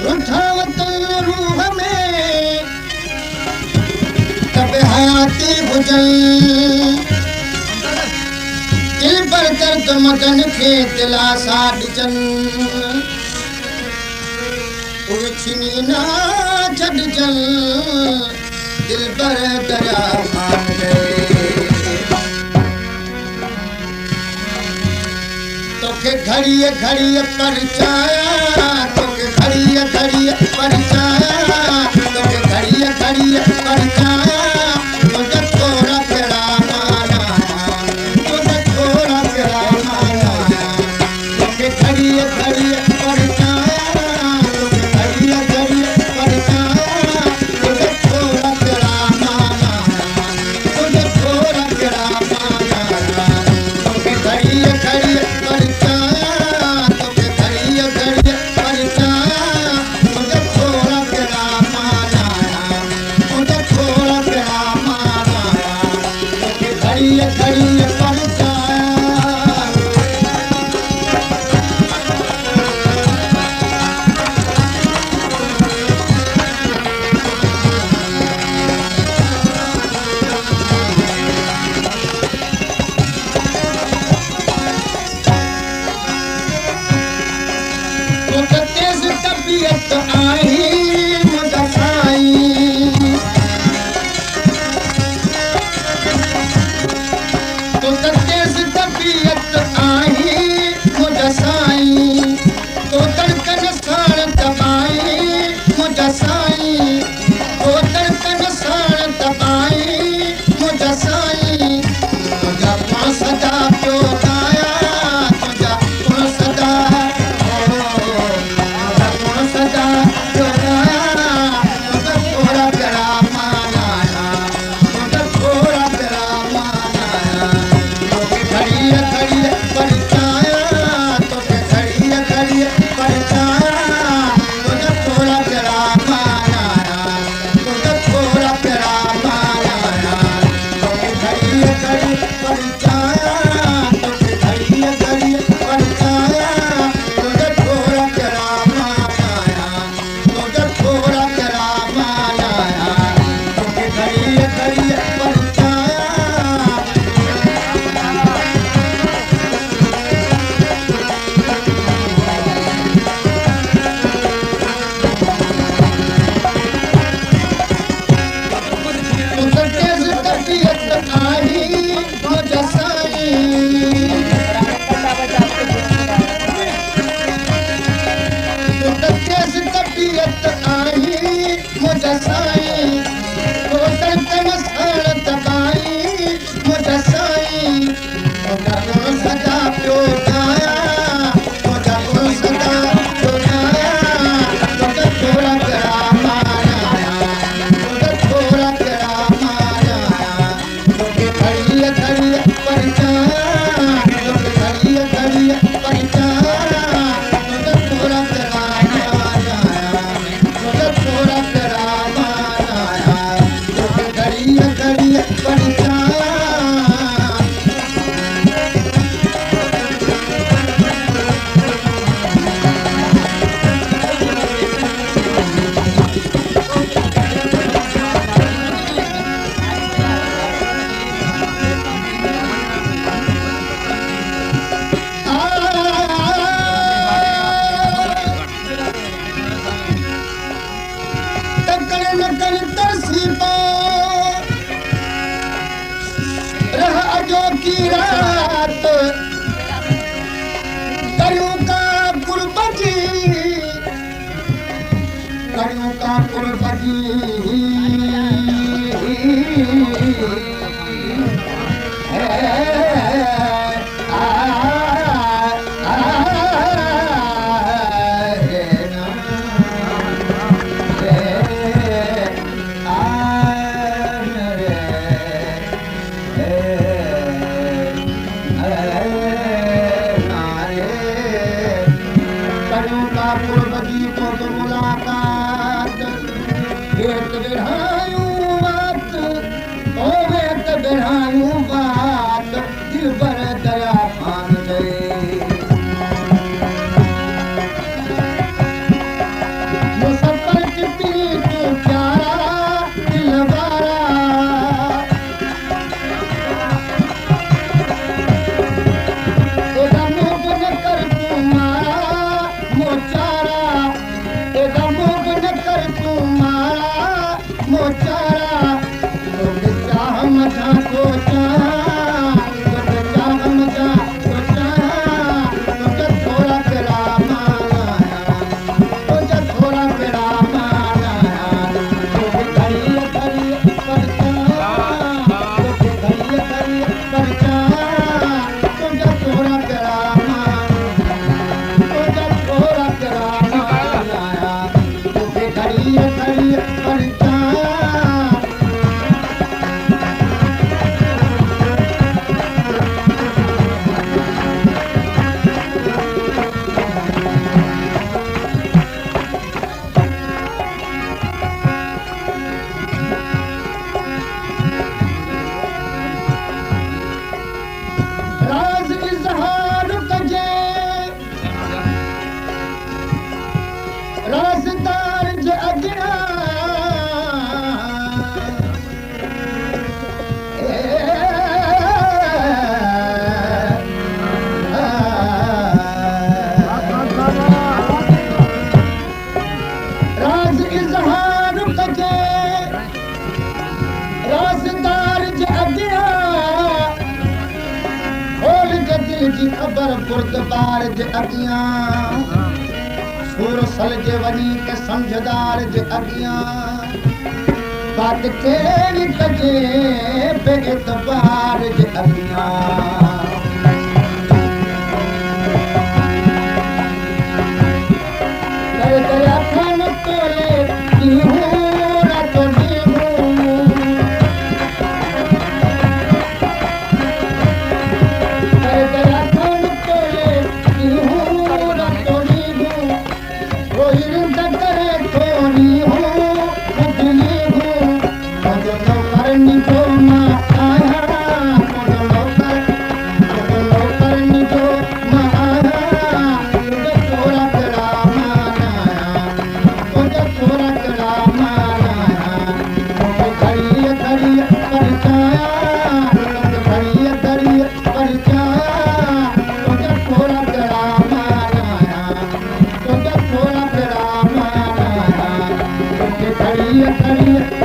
रुठावतन रूह में तब हयाती गुजल दिल पर दर्द मगन खे दिलासा ॾिजन उछनी ना छॾजन दिल पर दरिया मान गए तोखे घड़ीअ घड़ीअ परचाया तोखे घड़ीअ घड़ीअ परचाया तोखे घड़ीअ घड़ीअ परचाया तुझ थोड़ा कहिड़ा माना तुझ थोड़ा कहिड़ा माना तोखे घड़ीअ घड़ीअ परचाया तोखे घड़ीअ घड़ीअ परचाया तुझ थोड़ा कहिड़ा माना तुझ थोड़ा कहिड़ा माना तोखे घड़ीअ घड़ीअ राज़दार जे अॻियां राज़ इज़हार कजे राज़दार जे अॻियां खोल के दिल जी ख़बर बुर्दबार जे अॻियां सूर सलजे वञी के समझदार जे अॻियां बात कहिड़ी कजे बेएतबार जे अॻियां करे करे अखन तोले ॾींहं रात ॾींहं करे करे अखन तोले ॾींहं रात ॾींहं रोहिन करे थोनी हूं खुदनी हूं मुझे तो करनी जो ना आया मुझे तो करनी जो ना आया मुझे थोड़ा करा माना मुझे थोड़ा करा माना मुझे खड़ी खड़ी परछाया मुझे खड़ी परछाया मुझे थोड़ा करा माना मुझे थोड़ा करा माना मुझे खड़ी